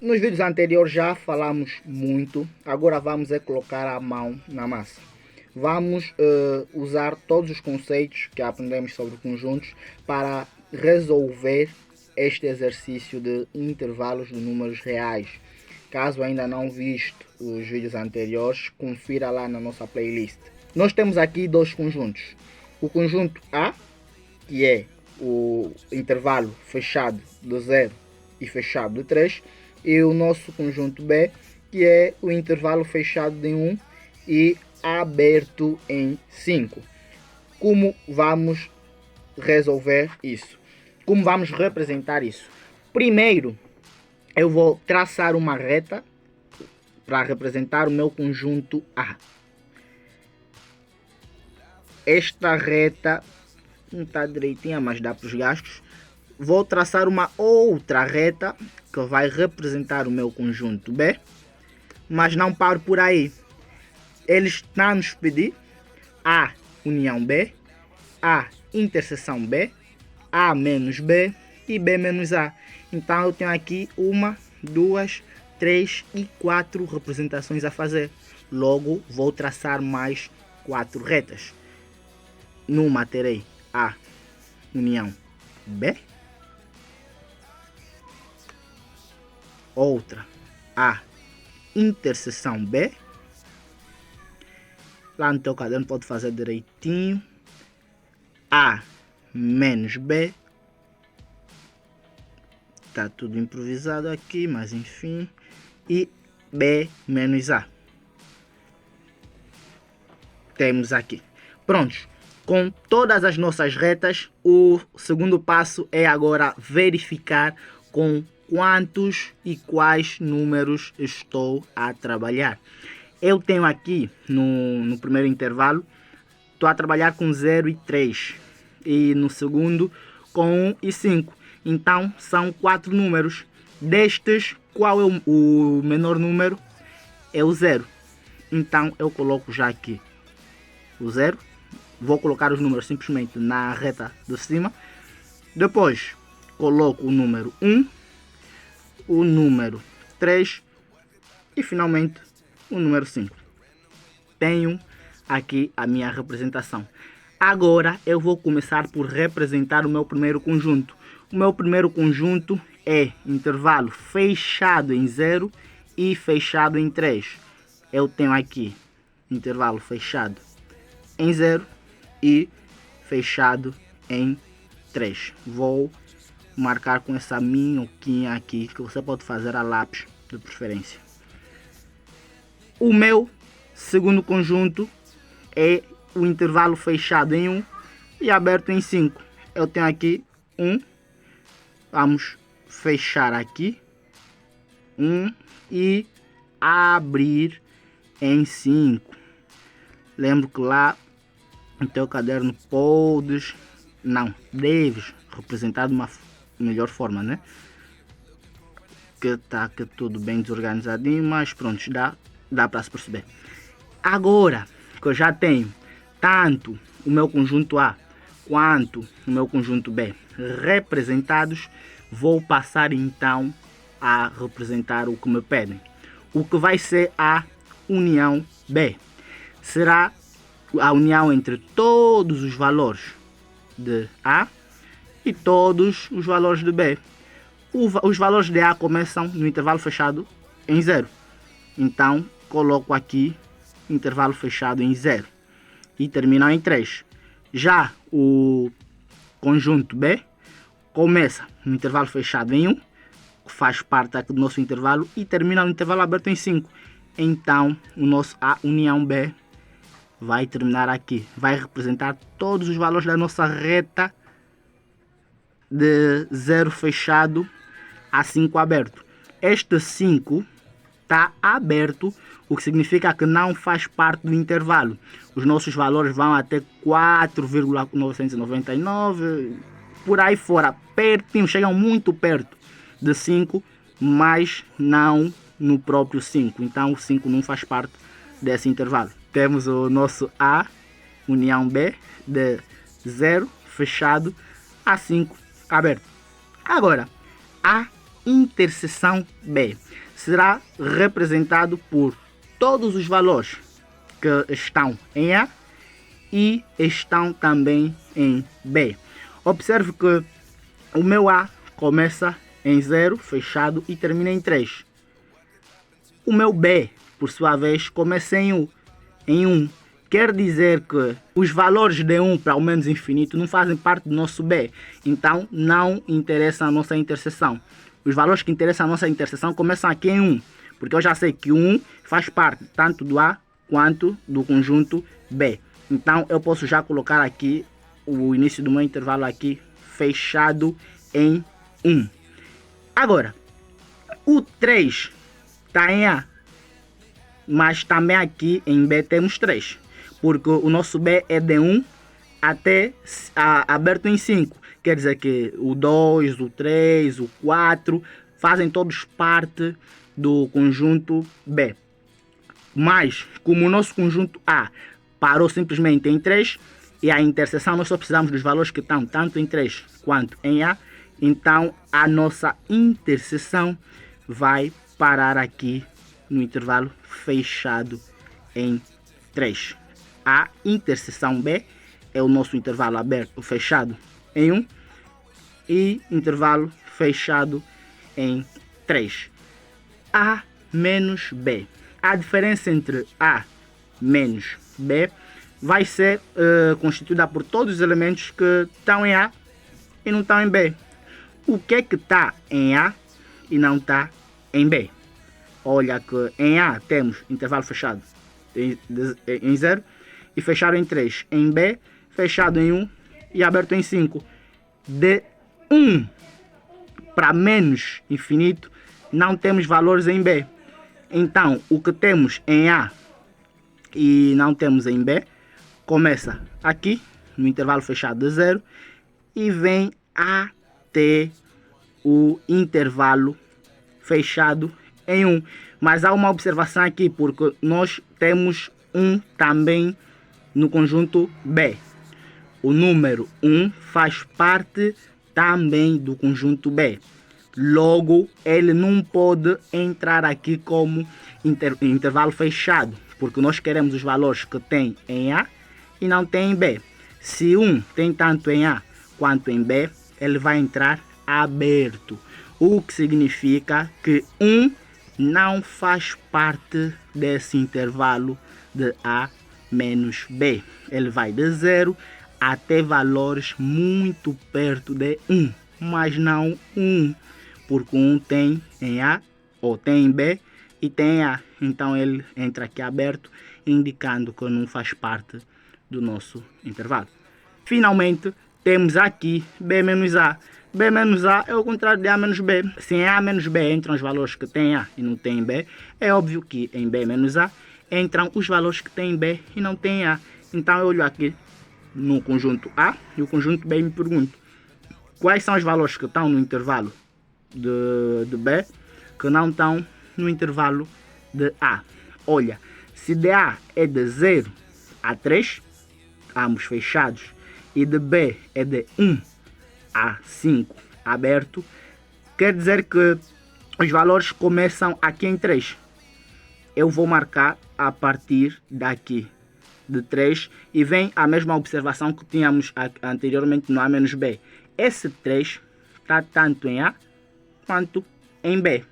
Nos vídeos anteriores já falamos muito, agora vamos colocar a mão na massa. Vamos usar todos os conceitos que aprendemos sobre conjuntos para resolver este exercício de intervalos de números reais. Caso ainda não visto os vídeos anteriores, confira lá na nossa playlist. Nós temos aqui dois conjuntos. O conjunto A, que é o intervalo fechado de 0 e fechado de 3, e o nosso conjunto B, que é o intervalo fechado de 1 e aberto em 5. Como vamos resolver isso? Como vamos representar isso? Primeiro, eu vou traçar uma reta para representar o meu conjunto A. Esta reta não está direitinha, mas dá para os gastos. Vou traçar uma outra reta que vai representar o meu conjunto B, mas não paro por aí. Ele está a nos pedir A união B, A interseção B, A menos B e B menos A. Então eu tenho aqui 1, 2, 3 e 4 representações a fazer. Logo vou traçar mais 4 retas. Numa terei A união B, outra A interseção B. Lá no teu caderno pode fazer direitinho. A menos B. Tá tudo improvisado aqui, mas enfim. E B menos A. Temos aqui. Prontos. Com todas as nossas retas, o segundo passo é agora verificar com quantos e quais números estou a trabalhar. Eu tenho aqui no primeiro intervalo, estou a trabalhar com 0 e 3. E no segundo com 1 e 5. Então são 4 números. Destes, qual é o menor número? É o 0. Então eu coloco já aqui o 0. Vou colocar os números simplesmente na reta de cima. Depois coloco o número 1, o número 3 e finalmente o número 5. Tenho aqui a minha representação. Agora eu vou começar por representar o meu primeiro conjunto. O meu primeiro conjunto é intervalo fechado em 0 e fechado em 3. Eu tenho aqui intervalo fechado em 0 e fechado em 3. Vou marcar com essa minhoquinha aqui, que você pode fazer a lápis de preferência. O meu segundo conjunto é o intervalo fechado em 1 e aberto em 5. Eu tenho aqui 1. Vamos fechar aqui 1 e abrir em 5. Lembro que lá no teu caderno deves representar de uma melhor forma, né? Que tá aqui tudo bem desorganizadinho, mas pronto, dá para se perceber. Agora que eu já tenho tanto o meu conjunto A quanto o meu conjunto B representados, vou passar então a representar o que me pedem. O que vai ser a união B. Será a união entre todos os valores de A e todos os valores de B. Os valores de A começam no intervalo fechado em 0. Então coloco aqui intervalo fechado em 0 e terminam em 3. Já o conjunto B começa no intervalo fechado em 1, que faz parte aqui do nosso intervalo, e termina no intervalo aberto em 5. Então a união B vai terminar aqui. Vai representar todos os valores da nossa reta de 0 fechado a 5 aberto. Este 5 está aberto, o que significa que não faz parte do intervalo. Os nossos valores vão até 4,999, por aí fora, pertinho, chegam muito perto de 5, mas não no próprio 5. Então o 5 não faz parte desse intervalo. Temos o nosso A, união B, de 0 fechado a 5 aberto. Agora, A interseção B será representado por todos os valores que estão em A e estão também em B. Observe que o meu A começa em 0, fechado, e termina em 3. O meu B, por sua vez, começa em 1. Quer dizer que os valores de 1 para o menos infinito não fazem parte do nosso B. Então, não interessa a nossa interseção. Os valores que interessam a nossa interseção começam aqui em 1. Porque eu já sei que 1 faz parte tanto do A quanto do conjunto B. Então, eu posso já colocar aqui o início do meu intervalo aqui fechado em 1. Agora, o 3 está em A, mas também aqui em B temos 3, porque o nosso B é de 1 até aberto em 5. Quer dizer que o 2, o 3, o 4 fazem todos parte do conjunto B. Mas, como o nosso conjunto A parou simplesmente em 3, e a interseção nós só precisamos dos valores que estão tanto em 3 quanto em A, então a nossa interseção vai parar aqui no intervalo fechado em 3. A interseção B é o nosso intervalo aberto, fechado em 1 e intervalo fechado em 3. A menos B. A diferença entre A menos B vai ser constituída por todos os elementos que estão em A e não estão em B. O que é que está em A e não está em B? Olha que em A temos intervalo fechado em 0 e fechado em 3. Em B, fechado em 1 e aberto em 5. De 1 para menos infinito, não temos valores em B. Então, o que temos em A e não temos em B, começa aqui, no intervalo fechado de 0, e vem até o intervalo fechado em 1. Mas há uma observação aqui, porque nós temos 1 também no conjunto B. O número 1 faz parte também do conjunto B. Logo, ele não pode entrar aqui como intervalo fechado, porque nós queremos os valores que tem em A e não tem em B. Se 1 tem tanto em A quanto em B, ele vai entrar aberto, o que significa que 1 não faz parte desse intervalo de A menos B. Ele vai de 0 até valores muito perto de 1, mas não 1, porque 1 tem em A, ou tem em B e tem em A. Então ele entra aqui aberto, indicando que não faz parte do nosso intervalo. Finalmente, temos aqui B menos A. B menos A é o contrário de A menos B. Se em A menos B entram os valores que tem A e não tem B, é óbvio que em B menos A entram os valores que tem B e não tem A. Então eu olho aqui no conjunto A e o conjunto B e me pergunto quais são os valores que estão no intervalo de B que não estão no intervalo de A. Olha, se de A é de 0 a 3, ambos fechados, e de B é de 1 a 5 aberto, quer dizer que os valores começam aqui em 3. Eu vou marcar a partir daqui de 3 e vem a mesma observação que tínhamos anteriormente no A menos B. Esse 3 está tanto em A quanto em B.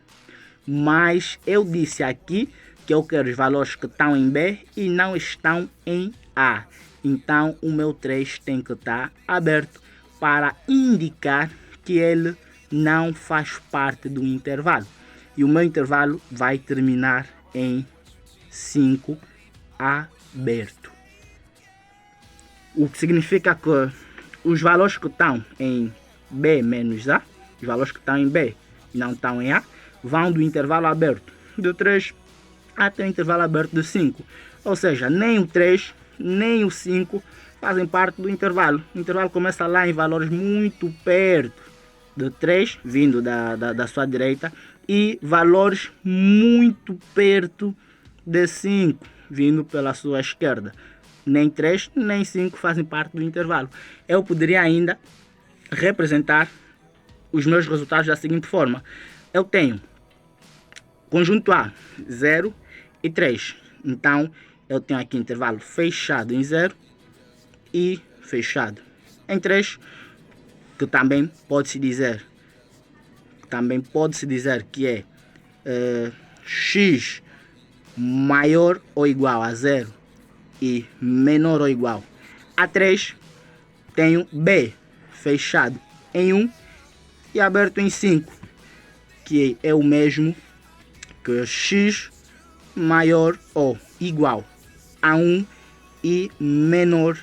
Mas eu disse aqui que eu quero os valores que estão em B e não estão em A. Então o meu 3 tem que estar aberto para indicar que ele não faz parte do intervalo. E o meu intervalo vai terminar em 5 aberto. O que significa que os valores que estão em B menos A, os valores que estão em B e não estão em A, vão do intervalo aberto de 3 até o intervalo aberto de 5. Ou seja, nem o 3 nem o 5 fazem parte do intervalo. O intervalo começa lá em valores muito perto de 3, vindo da sua direita, e valores muito perto de 5, vindo pela sua esquerda. Nem 3 nem 5 fazem parte do intervalo. Eu poderia ainda representar os meus resultados da seguinte forma. eu tenho conjunto A, 0 e 3. Então, eu tenho aqui intervalo fechado em 0 e fechado em 3, que também pode-se dizer que é x maior ou igual a 0 e menor ou igual a 3. Tenho B fechado em 1 e aberto em 5, que é o mesmo que x maior ou igual a 1 e menor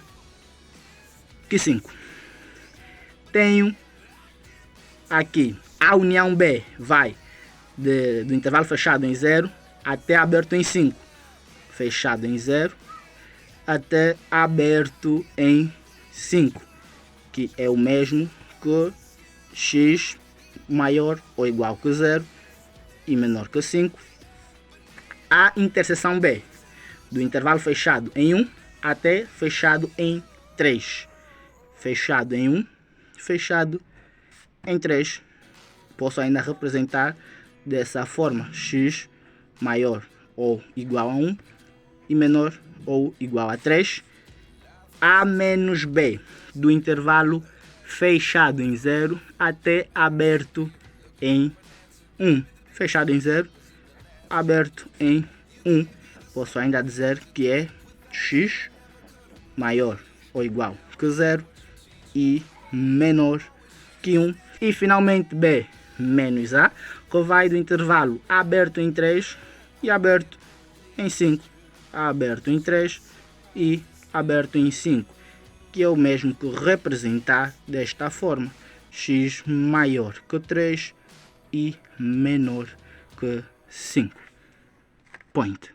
que 5. Tenho aqui a união B, vai do intervalo fechado em 0 até aberto em 5, fechado em 0 até aberto em 5, que é o mesmo que x maior ou igual que 0 e menor que 5. A interseção B, do intervalo fechado em 1 até fechado em 3, fechado em 1, fechado em 3. Posso ainda representar dessa forma: x maior ou igual a 1 e menor ou igual a 3. A menos B, do intervalo fechado em 0 até aberto em 1, fechado em 0, aberto em 1. Posso ainda dizer que é x maior ou igual que 0 e menor que 1. E finalmente B menos A, que vai do intervalo aberto em 3 e aberto em 5, aberto em 3 e aberto em 5, que é o mesmo que representar desta forma: x maior que 3 e menor que 5. Point.